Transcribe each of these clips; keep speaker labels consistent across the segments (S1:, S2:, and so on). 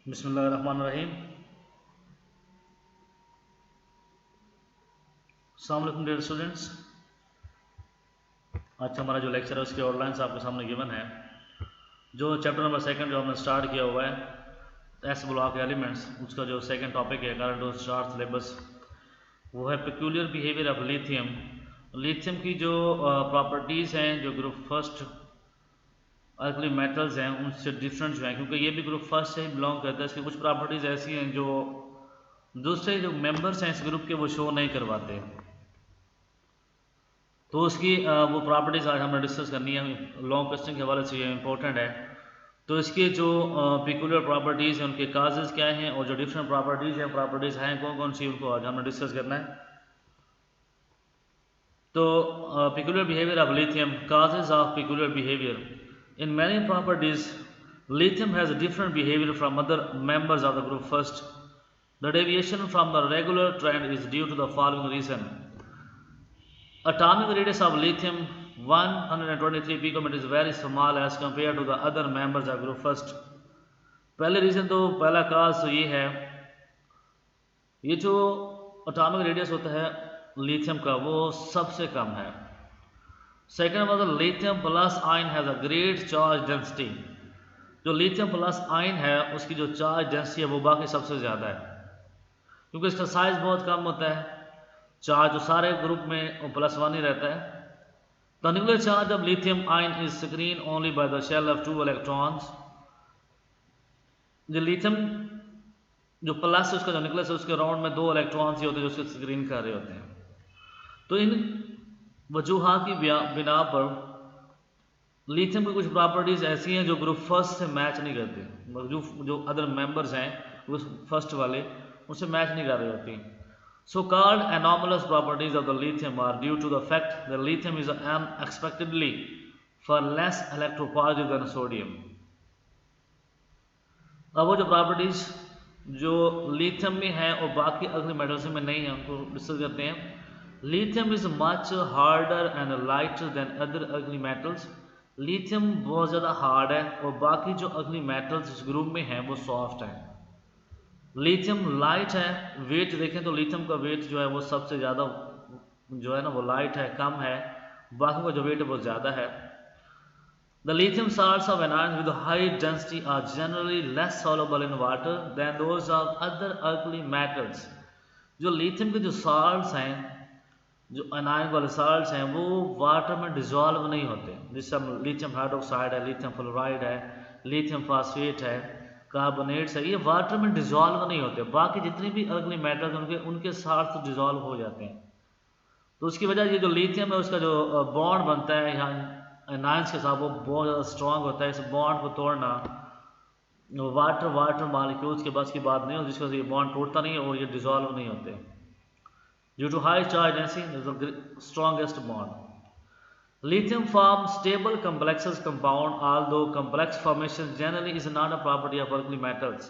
S1: बिस्मिल्लाहिर्रहमानिर्रहीम। अस्सलाम वालेकुम डियर स्टूडेंट्स। आज का हमारा जो लेक्चर है उसके आउटलाइंस आपके सामने गिवन है। जो चैप्टर नंबर सेकंड जो हमने स्टार्ट किया हुआ है एस ब्लॉक एलिमेंट्स, उसका जो सेकंड टॉपिक है करंट और स्टार्ट सिलेबस, वो है peculiar behaviour of lithium. Lithium की जो प्रॉपर्टीज़ हैं जो ग्रुप फर्स्ट अल्कली मेटल्स हैं उनसे डिफरेंट जो हैं, क्योंकि ये भी ग्रुप फर्स्ट से ही बिलोंग करता है। इसकी कुछ प्रॉपर्टीज़ ऐसी हैं जो दूसरे जो मेंबर्स हैं इस ग्रुप के वो शो नहीं करवाते, तो उसकी वो प्रॉपर्टीज़ आज हमने डिस्कस करनी है। लॉन्ग क्वेश्चन के हवाले से ये इंपॉर्टेंट है। तो इसके जो पिकुलर प्रॉपर्टीज़ हैं उनके काजेज़ क्या हैं और जो डिफरेंट प्रॉपर्टीज़ हैं कौन कौन सी, उनको आज हमने डिस्कस करना है। तो peculiar behaviour of lithium, causes of peculiar behaviour. In many properties lithium has a different behavior from other members of the group. First, the deviation from the regular trend is due to the following reason. Atomic radius of lithium 123 picometer is very small as compared to the other members of group. First, पहले reason तो पहला काज तो ये है, ये जो atomic radius होता है लिथियम का वो सबसे कम है। सेकंड मतलब lithium plus ion has a great charge density. जो लिथियम प्लस आयन है उसकी जो चार्ज डेंसिटी है वो बाकी सबसे ज़्यादा है, क्योंकि इसका साइज बहुत कम होता है। चार्ज जो सारे ग्रुप में +1 ही रहता है। The nuclear charge of lithium ion is screen only by the shell of 2 electrons. जो लिथियम जो प्लस उसका जो न्यूक्लियस है उसके राउंड में 2 इलेक्ट्रॉन्स ही होते हैं जो उसको स्क्रीन कर रहे होते हैं। तो इन वजूहात की बिना पर लिथियम की कुछ प्रॉपर्टीज़ ऐसी हैं जो ग्रुप फर्स्ट से मैच नहीं करती, जो अदर मेंबर्स हैं ग्रुप फर्स्ट वाले उनसे मैच नहीं कर रही होती। So called anomalous properties of the lithium are due to the fact that lithium is unexpectedly far less electropositive than sodium. अब वो जो प्रॉपर्टीज जो लिथियम में है और बाकी अगले मेटल्स में नहीं है उनको डिस्कस करते हैं। Lithium is much harder and lighter than other अगली मेटल्स। लिथियम बहुत ज़्यादा हार्ड है और बाकी जो अगली मेटल्स इस ग्रुप में हैं वो सॉफ्ट हैं। लिथियम लाइट है, वेट देखें तो लिथियम का वेट जो है वो सबसे ज़्यादा जो है ना वो लाइट है, कम है, बाकी का जो वेट है वो ज़्यादा है। The lithium salts of anions with high density are generally less soluble in water than those of other alkali metals. जो लिथियम के जो साल्ट्स हैं, जो अनायन वाले साल्ट्स हैं वो वाटर में डिजॉल्व नहीं होते। जैसे लिथियम हाइड्रोक्साइड है, लिथियम फ्लोराइड है, लिथियम फास्फेट है, कार्बोनेट्स है, ये वाटर में डिजॉल्व नहीं होते। बाकी जितने भी अगले मेटल्स हैं उनके साथ तो डिजॉल्व हो जाते हैं। तो उसकी वजह ये जो लिथियम है उसका जो बॉन्ड बनता है यहाँ एनायंस के साथ वो बहुत ज़्यादा स्ट्रॉन्ग होता है। इस बॉन्ड को तोड़ना वाटर मॉलिक्यूल्स के बस की बात नहीं हो, जिसकी वजह से ये बॉन्ड टूटता नहीं है और ये डिजॉल्व नहीं होते। Due to high charge density is the strongest bond. Lithium forms stable complexes compound, although complex formation generally is not a property of alkali metals.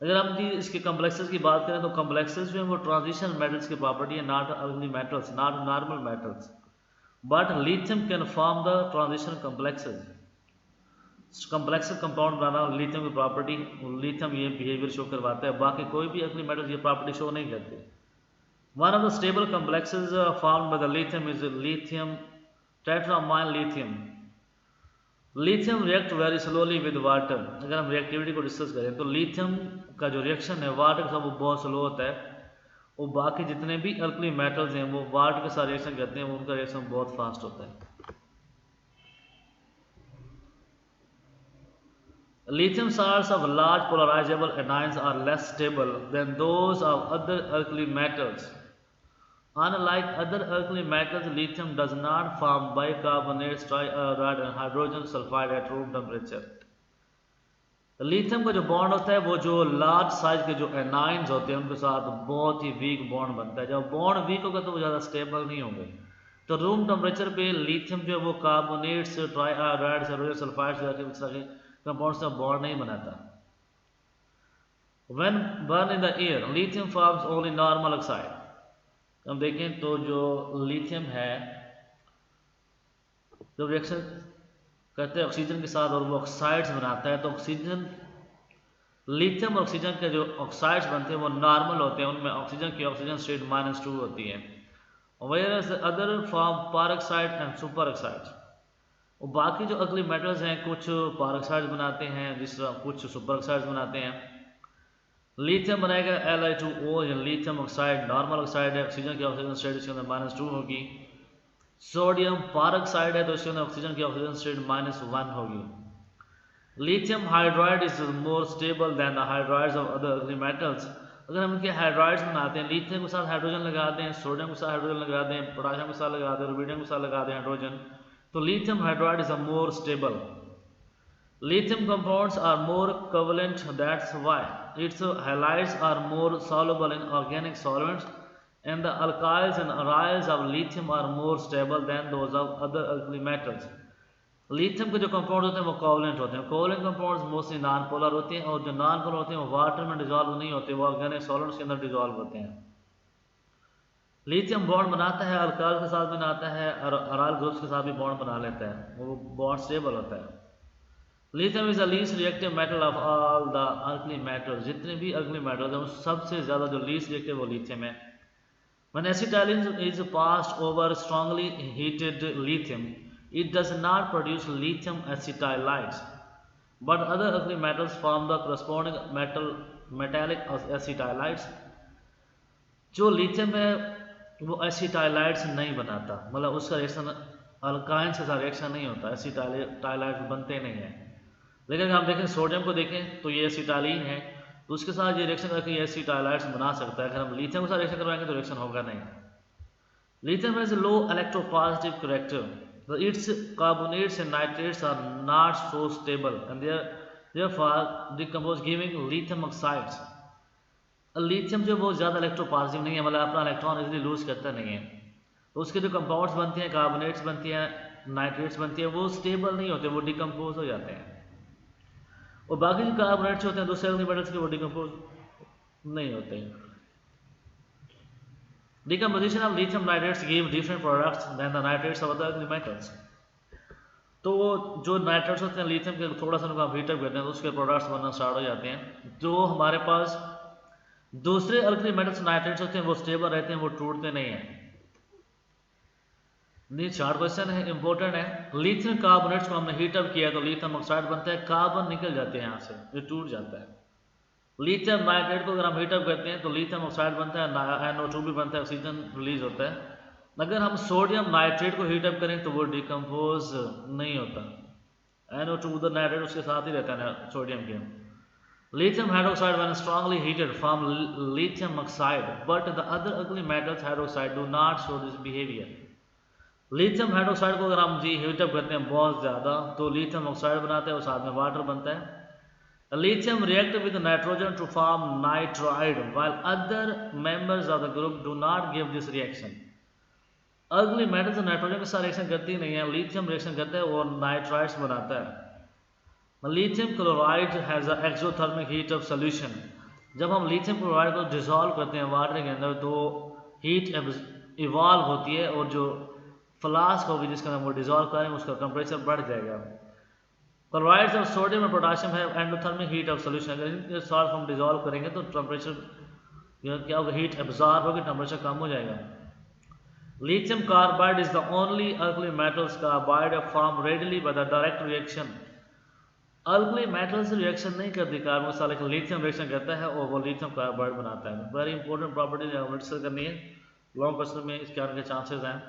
S1: अगर हम जी इसके कम्प्लेक्सेस की बात करें तो कम्प्लेक्सेस जो हैं वो ट्रांजिशन मेटल्स की प्रॉपर्टी है, नॉट अगली metals, not normal metals. But lithium can form the transition complexes. Complex compound banana lithium की प्रॉपर्टी, लिथियम ये बिहेवियर शो करवाता है, बाकी कोई भी अगली मेटल ये प्रॉपर्टी शो नहीं करती। One of the stable complexes formed by the lithium is lithium tetramine lithium. Lithium react very slowly with water. अगर हम रिएक्टिविटी को डिस्कस करें तो लिथियम का जो रिएक्शन है वाटर के साथ वो बहुत स्लो होता है और बाकी जितने भी अल्कली मेटल्स हैं वो वाटर के साथ रिएक्शन करते हैं, उनका रिएक्शन बहुत फास्ट होता है। Lithium salts of large polarizable anions are less stable than those of other alkali metals. Unlike other alkali metals, lithium does not form bicarbonates, triiodide and hydrogen sulfide at room temperature. Lithium का जो bond होता है वो जो large size के जो anions होते हैं उनके साथ बहुत ही वीक बॉन्ड बनता है। जब बॉन्ड वीक होगा तो वो ज़्यादा स्टेबल नहीं होंगे। तो रूम टेम्परेचर पे लिथियम जो है वो कार्बोनेट्स, ट्राइआयोडाइड्स, हाइड्रोजन सल्फाइड से कंपाउंड से बॉन्ड नहीं बनाता। When burned in the air, lithium forms only normal oxide. हम देखें तो जो लिथियम है जब रिएक्शन करते हैं ऑक्सीजन के साथ और वो ऑक्साइड्स बनाता है तो ऑक्सीजन लिथियम ऑक्सीजन के जो ऑक्साइड्स बनते हैं वो नॉर्मल होते हैं, उनमें ऑक्सीजन की ऑक्सीजन स्टेट -2 होती है। whereas other form peroxide and super oxides. और बाकी जो अगली मेटल्स हैं, कुछ पारऑक्साइड्स बनाते हैं, जिस तरह कुछ सुपर ऑक्साइड्स बनाते हैं। लिथियम बनाएगा Li2O, या लिथियम ऑक्साइड नॉर्मल ऑक्साइड है, ऑक्सीजन की ऑक्सीजन स्टेट इसके अंदर -2 होगी। सोडियम पारऑक्साइड है तो इसके अंदर ऑक्सीजन की ऑक्सीजन स्टेट -1 होगी। Lithium hydride is more stable then the hydrides of other अगली मेटल्स। अगर हम इनके हाइड्राइड्स बनाते हैं, लिथियम के साथ हाइड्रोजन लगा दें, सोडियम के साथ हाइड्रोजन लगा दें, पोटाशियम के साथ लगा दें, रुबिडियम के साथ लगा दें हाइड्रोजन, तो lithium hydride is a more stable. Lithium compounds are more covalent, that's why its halides are more soluble in organic solvents, and the alkyls and aryls of lithium are more stable than those of other alkali metals. Lithium के जो compound होते हैं वो covalent होते हैं। Covalent compounds mostly non polar होते हैं, और जो नॉन पोलर होते हैं वो वाटर में डिजॉल्व नहीं होते, वो ऑर्गेनिक सॉल्वेंट्स के अंदर डिजॉल्व होते हैं। लिथियम बॉन्ड बनाता है, अल्काइल के साथ बनाता है, और अराइल ग्रुप्स के साथ भी बॉन्ड बना लेता है, वो बॉन्ड स्टेबल होता है। Lithium is the least reactive metal of all the alkali metals. जितने भी अल्कली मेटल्स हैं सबसे ज़्यादा जो लीस्ट रिएक्टिव वो लिथियम है। When acetylene is passed over strongly heated lithium, it does not produce lithium acetylides, but other ugly metals form the corresponding metallic acetylides. जो lithium है वो एसिटाइलाइड्स नहीं बनाता, मतलब उसका रिएक्शन अल्काइन के साथ रिएक्शन नहीं होता, एसिटाइलाइड्स बनते नहीं हैं। लेकिन अगर आप देखें सोडियम को देखें तो ये एसिटाइलिन है, तो उसके साथ ये रिएक्शन करके ये एसिटाइलाइड्स बना सकता है। अगर हम लिथियम के साथ रिएक्शन करवाएंगे तो रिएक्शन होगा नहीं। Lithium has low electropositive character, so its carbonates and nitrates are not so stable and they are therefore decompose giving lithium oxides. Lithium जो वो ज़्यादा इलेक्ट्रोपॉजिटिव नहीं है, मतलब अपना इलेक्ट्रॉन इजीली लूज करता नहीं है, तो उसके जो कंपाउंड्स बनते हैं, कार्बोनेट्स बनती हैं, नाइट्रेट्स बनती है, वो स्टेबल नहीं होते, वो डिकम्पोज हो जाते हैं। और बाकी जो कार्बोनेट्स होते हैं दूसरे अगली मेटल्स के, वो डिकम्पोज नहीं होते हैं। Decomposition of lithium nitrates give different products than the nitrates of other ugly metals. तो जो नाइट्रेट्स होते हैं लिथियम के, थोड़ा सा उनको हीटअप करते हैं तो उसके प्रोडक्ट्स बनना स्टार्ट हो जाते हैं। जो हमारे पास दूसरे अल्कली मेटल्स नाइट्रेट्स होते हैं वो स्टेबल रहते हैं, वो टूटते नहीं हैं। चार क्वेश्चन है, इंपॉर्टेंट है। लिथियम कार्बोनेट्स को हमने हीटअप किया तो लिथियम ऑक्साइड बनता है, कार्बन निकल जाते हैं यहाँ से, ये टूट जाता है। लिथियम नाइट्रेट को अगर हम हीटअप करते हैं तो लिथियम ऑक्साइड बनता है, NO2 भी बनता है, ऑक्सीजन रिलीज होता है। अगर हम सोडियम नाइट्रेट को हीटअप करें तो वो डिकम्पोज नहीं होता, NO2 उधर नाइट्रेट उसके साथ ही रहता है सोडियम के। Lithium hydroxide when strongly heated form lithium oxide, but the other ugly metals hydroxide do not show this behavior. Lithium hydroxide को अगर हम जी हीटअप करते हैं बहुत ज़्यादा तो लिथियम ऑक्साइड बनाते हैं और साथ में वाटर बनता है। Lithium react with nitrogen to form nitride, while other members of the group do not give this reaction. अगली मेटल्स नाइट्रोजन के साथ रिएक्शन करती नहीं है, लिथियम रिएक्शन करता है और नाइट्राइड्स बनाता है। Lithium chloride has a exothermic heat of solution. जब हम लिथियम क्लोराइड को डिसॉल्व करते हैं वाटर के अंदर तो हीट इवॉल्व होती है, और जो फ्लास्क होगी जिसके अंदर वो डिसॉल्व करें उसका टेम्परेचर बढ़ जाएगा। क्लोराइड्स ऑफ सोडियम और पोटाशियम है एंडोथर्मिक हीट ऑफ सॉल्यूशन। अगर इनके सॉल्ट हम डिसॉल्व करेंगे तो टेम्परेचर क्या होगा, हीट एब्जॉर्ब होगी, टेम्परेचर कम हो जाएगा। Lithium carbide is the only alkali metals carbide form readily by the direct reaction. Alkali metals reaction नहीं करती कार्बन के साथ, लेकिन लिथियम रिएक्शन करता है और वो लिथियम कार्बाइड बनाता है। वेरी इंपॉर्टेंट प्रॉपर्टी डिस्कस करनी है, लॉन्ग क्वेश्चन में इसके आने के चांसेस हैं।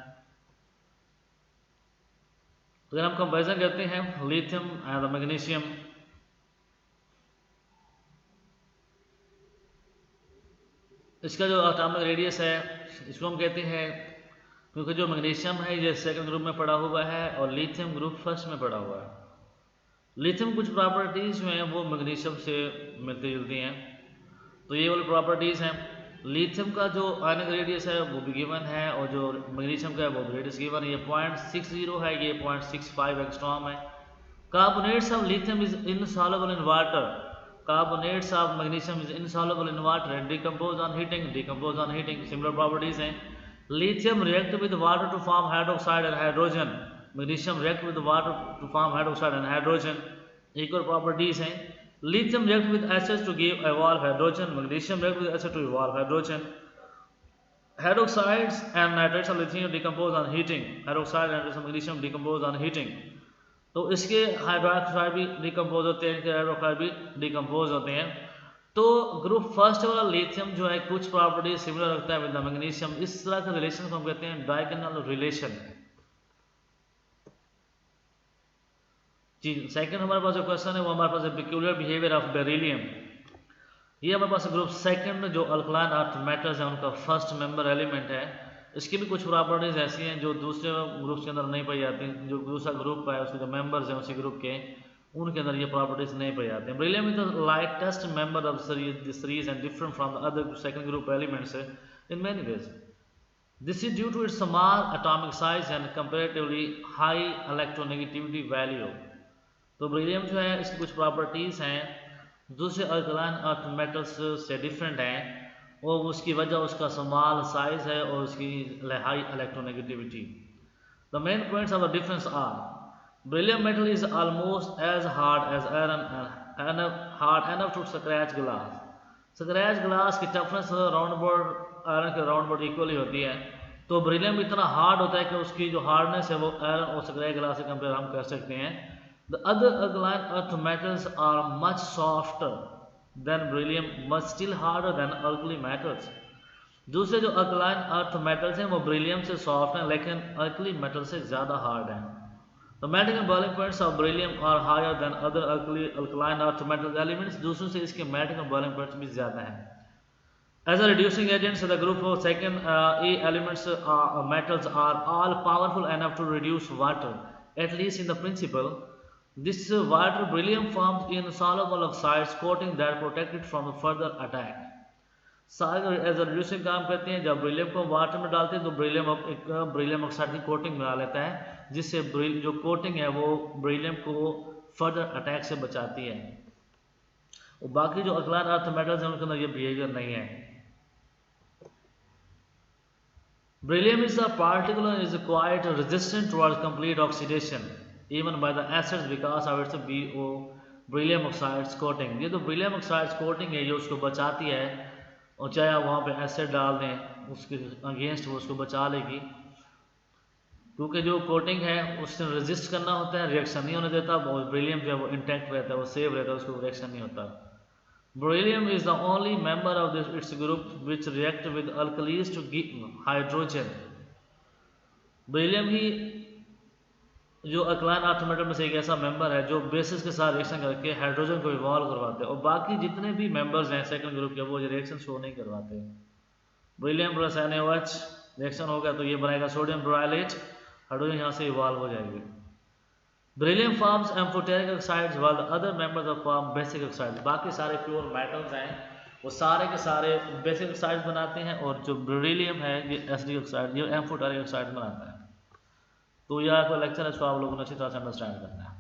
S1: तो अगर हम कंपेरिजन करते हैं लिथियम एंड मैग्नीशियम, इसका जो एटॉमिक रेडियस है इसको हम कहते हैं, क्योंकि जो मैग्नीशियम है ये सेकंड ग्रुप में पड़ा हुआ है और लिथियम ग्रुप फर्स्ट में पड़ा हुआ है। लिथियम कुछ प्रॉपर्टीज जो हैं वो मैग्नीशियम से मिलती जुलती हैं, तो ये वाली प्रॉपर्टीज हैं। लिथियम का जो आयनिक रेडियस है वो भी गिवन है, और जो मैग्नीशियम का है वो भी रेडियस गिवन है। ये 0.60 है, ये 0.65 एंगस्ट्रॉम है। Carbonates of lithium is insoluble in water, carbonates of magnesium is insoluble in water and decompose on heating. Similar properties हैं। Lithium react with water to form hydroxide and hydrogen, magnesium react with water to form hydroxide and hydrogen, equal properties हैं। Lithium react with acids to give evolve hydrogen. Magnesium react with acid to evolve hydrogen. Hydroxides and nitrates of lithium decompose on heating. Hydroxide and nitrates of magnesium decompose on heating. तो इसके hydroxide भी decompose होते हैं, इनके hydroxide भी decompose होते हैं। तो ग्रुप फर्स्ट वाला लिथियम जो है कुछ प्रॉपर्टी सिमिलर रखता है विद द मैग्नीशियम। इस तरह के रिलेशन को हम कहते हैं डायगोनल रिलेशन। जी सेकंड हमारे पास जो क्वेश्चन है वो हमारे पास है पेक्यूलियर बिहेवियर ऑफ बेरिलियम। ये हमारे पास ग्रुप सेकंड जो अल्कलाइन अर्थ मेटल्स है उनका फर्स्ट मेंबर एलिमेंट है। इसकी भी कुछ प्रॉपर्टीज ऐसी हैं जो दूसरे ग्रुप के अंदर नहीं पाई जाती। जो दूसरा ग्रुप है उसके जो मेंबर्स हैं उसी ग्रुप के उनके अंदर ये प्रॉपर्टीज नहीं पाई जाती हैं। Beryllium is the lightest member of the series and different from the other second group elements in many ways. This is due to its small atomic size and comparatively high electronegativity value. तो beryllium जो है इसकी कुछ properties हैं दूसरे alkaline earth metals से different हैं और उसकी वजह उसका स्मॉल साइज है और उसकी high electronegativity. The main points of the difference are beryllium metal is almost as hard as iron hard enough to scratch glass. Scratch glass की टफनेस राउंड बोर्ड आयरन के राउंड बोर्ड इक्वली होती है। तो beryllium इतना hard होता है कि उसकी जो हार्डनेस है वो आयरन और स्क्रैच ग्लास से कंपेयर हम कर सकते हैं। The other alkaline earth metals are much softer than beryllium, but still harder than alkali metals. दूसरे जो alkaline earth metals हैं वो beryllium से soft हैं लेकिन alkali metals से ज़्यादा hard हैं। The melting and boiling points of beryllium are higher than other alkaline earth metal elements. दूसरों से इसके melting and boiling points भी ज़्यादा हैं। As a reducing agents, the group of second A elements metals are all powerful enough to reduce water, at least in the principle. This water beryllium forms in soluble oxides coating that protect it from further attack. सारे as a reducing काम करते हैं। जब beryllium को water में डालते हैं तो बेरिलियम ऑक्साइड की कोटिंग बना लेता है जिससे जो कोटिंग है वो बेरिलियम को फर्दर अटैक से बचाती है। और बाकी जो अल्कलाइन अर्थ मेटल्स हैं उनके अंदर ये बिहेवियर नहीं है। Beryllium is a particular is quite resistant towards complete oxidation even by the acids because of its BO beryllium oxides coating। ये तो beryllium oxides coating है ये उसको बचाती है और चाहे आप वहाँ पे एसिड डाल दें उसके अगेंस्ट वो उसको बचा लेगी क्योंकि जो कोटिंग है उससे रेजिस्ट करना होता है, रिएक्शन नहीं होने देता। और बेरिलियम जो है वो इंटैक्ट रहता है, वो सेव रहता है, उसको रिएक्शन नहीं होता। Beryllium is the only member of this its group which react with alkalis to give hydrogen. Beryllium ही जो अल्कलाइन अर्थ मेटल में से एक ऐसा मेंबर है जो बेसिस के साथ रिएक्शन करके हाइड्रोजन को इवॉल्व करवाते हैं और बाकी जितने भी मेंबर्स हैं सेकंड ग्रुप के वो रिएक्शन शो नहीं करवाते। बेरिलियम प्लस NaOH रिएक्शन होगा तो ये बनाएगा सोडियम ब्रोमाइलेट, हाइड्रोजन यहाँ से इवॉल्व हो जाएगी। Beryllium forms amphoteric oxides while the other members of form basic oxides. बाकी सारे प्योर मेटल्स हैं वो सारे के सारे बेसिक ऑक्साइड्स बनाते हैं और जो बेरिलियम है ये एसिडिक ऑक्साइड ये एम्फोटेरिक ऑक्साइड बनाता है। तो यह आपका लेक्चर है इसको आप लोगों ने अच्छी तरह से अंडरस्टैंड करना है।